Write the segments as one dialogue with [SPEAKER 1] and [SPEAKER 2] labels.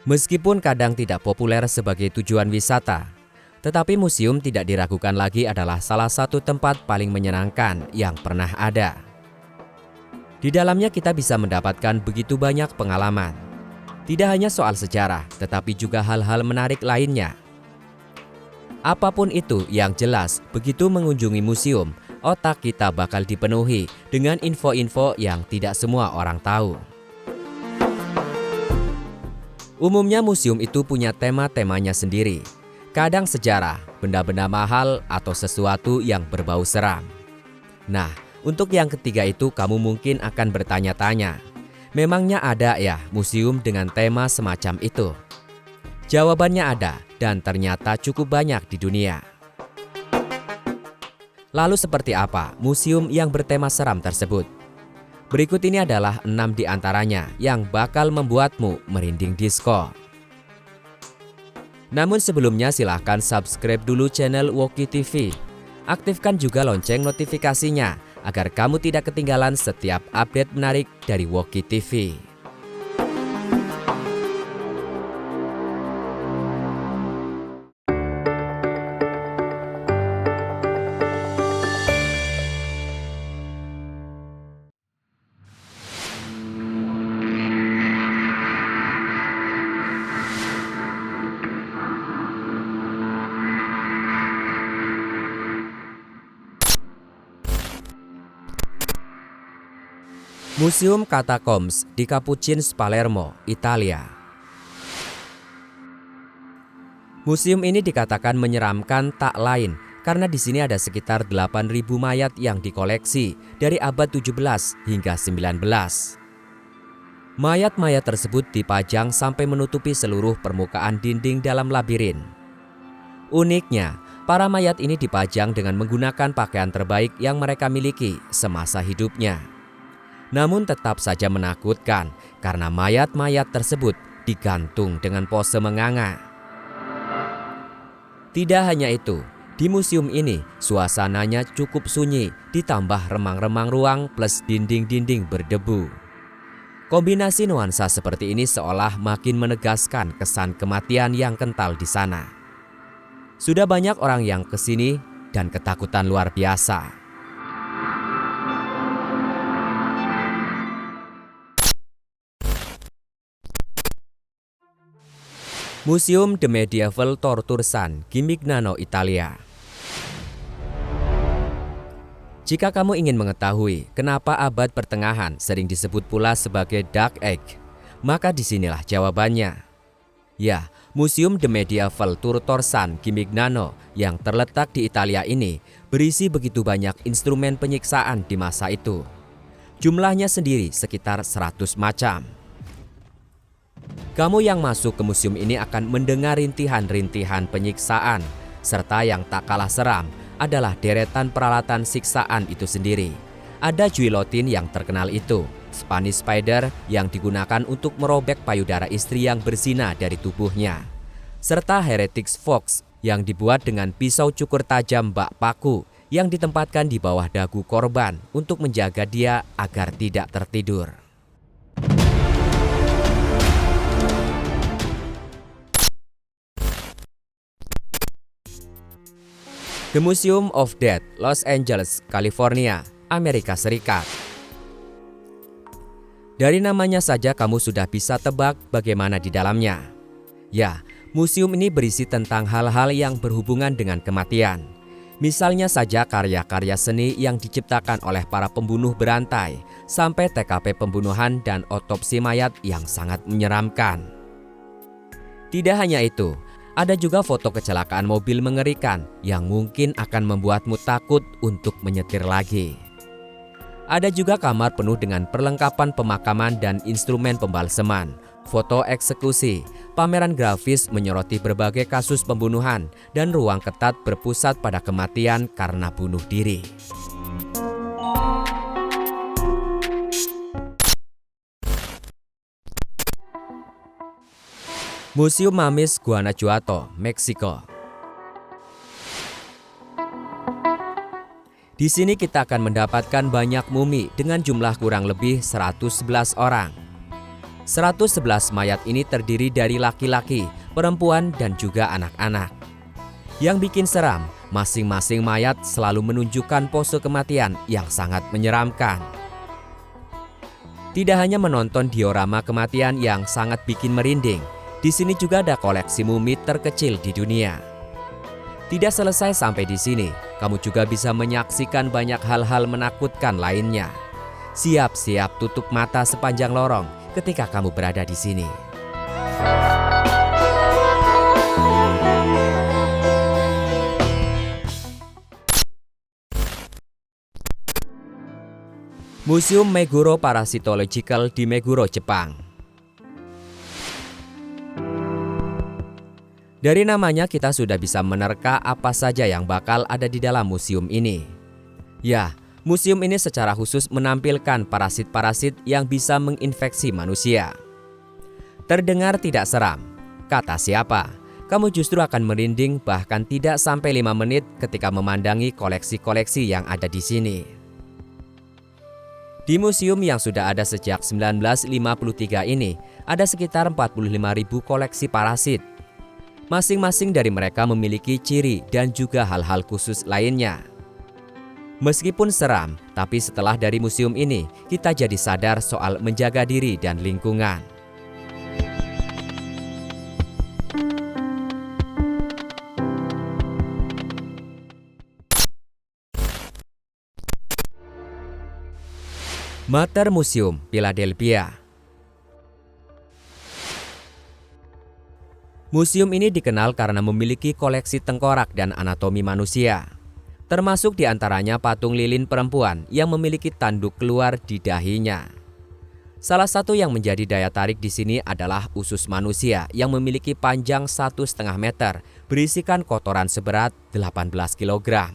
[SPEAKER 1] Meskipun kadang tidak populer sebagai tujuan wisata, tetapi museum tidak diragukan lagi adalah salah satu tempat paling menyenangkan yang pernah ada. Di dalamnya kita bisa mendapatkan begitu banyak pengalaman. Tidak hanya soal sejarah, tetapi juga hal-hal menarik lainnya. Apapun itu, yang jelas, begitu mengunjungi museum, otak kita bakal dipenuhi dengan info-info yang tidak semua orang tahu. Umumnya museum itu punya tema-temanya sendiri. Kadang sejarah, benda-benda mahal, atau sesuatu yang berbau seram. Nah, untuk yang ketiga itu kamu mungkin akan bertanya-tanya, memangnya ada ya museum dengan tema semacam itu? Jawabannya ada, dan ternyata cukup banyak di dunia. Lalu seperti apa museum yang bertema seram tersebut? Berikut ini adalah 6 di antaranya yang bakal membuatmu merinding disko. Namun sebelumnya silahkan subscribe dulu channel Woki TV. Aktifkan juga lonceng notifikasinya agar kamu tidak ketinggalan setiap update menarik dari Woki TV. Museum Catacombs di Capucines, Palermo, Italia. Museum ini dikatakan menyeramkan tak lain karena di sini ada sekitar 8.000 mayat yang dikoleksi dari abad 17 hingga 19. Mayat-mayat tersebut dipajang sampai menutupi seluruh permukaan dinding dalam labirin. Uniknya, para mayat ini dipajang dengan menggunakan pakaian terbaik yang mereka miliki semasa hidupnya. Namun tetap saja menakutkan karena mayat-mayat tersebut digantung dengan pose menganga. Tidak hanya itu, di museum ini suasananya cukup sunyi ditambah remang-remang ruang plus dinding-dinding berdebu. Kombinasi nuansa seperti ini seolah makin menegaskan kesan kematian yang kental di sana. Sudah banyak orang yang kesini dan ketakutan luar biasa. Museum The Medieval Torture San, Gimignano, Italia. Jika kamu ingin mengetahui kenapa abad pertengahan sering disebut pula sebagai Dark Age, maka disinilah jawabannya. Ya, Museum The Medieval Torture San, Gimignano yang terletak di Italia ini berisi begitu banyak instrumen penyiksaan di masa itu. Jumlahnya sendiri sekitar 100 macam. Kamu yang masuk ke museum ini akan mendengar rintihan-rintihan penyiksaan, serta yang tak kalah seram adalah deretan peralatan siksaan itu sendiri. Ada guillotine yang terkenal itu, Spanish spider yang digunakan untuk merobek payudara istri yang berzina dari tubuhnya, serta heretics fox yang dibuat dengan pisau cukur tajam bak paku yang ditempatkan di bawah dagu korban untuk menjaga dia agar tidak tertidur. The Museum of Death, Los Angeles, California, Amerika Serikat. Dari namanya saja kamu sudah bisa tebak bagaimana di dalamnya. Ya, museum ini berisi tentang hal-hal yang berhubungan dengan kematian. Misalnya saja karya-karya seni yang diciptakan oleh para pembunuh berantai, sampai TKP pembunuhan dan otopsi mayat yang sangat menyeramkan. Tidak hanya itu, ada juga foto kecelakaan mobil mengerikan yang mungkin akan membuatmu takut untuk menyetir lagi. Ada juga kamar penuh dengan perlengkapan pemakaman dan instrumen pembalseman, foto eksekusi, pameran grafis menyoroti berbagai kasus pembunuhan, dan ruang ketat berpusat pada kematian karena bunuh diri. Museum Mamis Guanajuato, Meksiko. Di sini kita akan mendapatkan banyak mumi dengan jumlah kurang lebih 111 orang. 111 mayat ini terdiri dari laki-laki, perempuan, dan juga anak-anak. Yang bikin seram, masing-masing mayat selalu menunjukkan pose kematian yang sangat menyeramkan. Tidak hanya menonton diorama kematian yang sangat bikin merinding, di sini juga ada koleksi mumi terkecil di dunia. Tidak selesai sampai di sini, kamu juga bisa menyaksikan banyak hal-hal menakutkan lainnya. Siap-siap tutup mata sepanjang lorong ketika kamu berada di sini. Museum Meguro Parasitological di Meguro, Jepang. Dari namanya kita sudah bisa menerka apa saja yang bakal ada di dalam museum ini. Ya, museum ini secara khusus menampilkan parasit-parasit yang bisa menginfeksi manusia. Terdengar tidak seram, kata siapa? Kamu justru akan merinding bahkan tidak sampai 5 menit ketika memandangi koleksi-koleksi yang ada di sini. Di museum yang sudah ada sejak 1953 ini, ada sekitar 45.000 koleksi parasit. Masing-masing dari mereka memiliki ciri dan juga hal-hal khusus lainnya. Meskipun seram, tapi setelah dari museum ini, kita jadi sadar soal menjaga diri dan lingkungan. Mater Museum, Philadelphia. Museum ini dikenal karena memiliki koleksi tengkorak dan anatomi manusia. Termasuk diantaranya patung lilin perempuan yang memiliki tanduk keluar di dahinya. Salah satu yang menjadi daya tarik di sini adalah usus manusia yang memiliki panjang 1,5 meter, berisikan kotoran seberat 18 kg.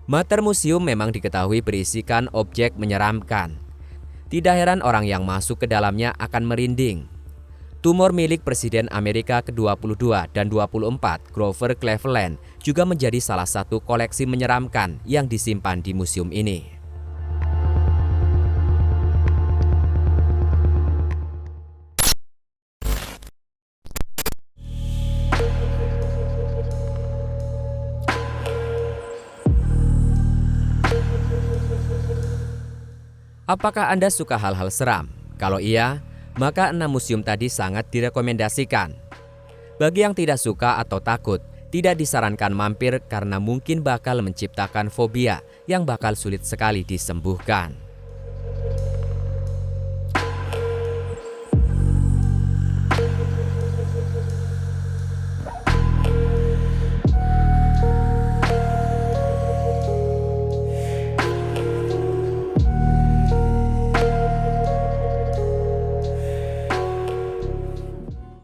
[SPEAKER 1] Mater Museum memang diketahui berisikan objek menyeramkan. Tidak heran orang yang masuk ke dalamnya akan merinding. Tumor milik Presiden Amerika ke-22 dan 24, Grover Cleveland, juga menjadi salah satu koleksi menyeramkan yang disimpan di museum ini. Apakah Anda suka hal-hal seram? Kalau iya, maka 6 museum tadi sangat direkomendasikan. Bagi yang tidak suka atau takut, tidak disarankan mampir karena mungkin bakal menciptakan fobia yang bakal sulit sekali disembuhkan.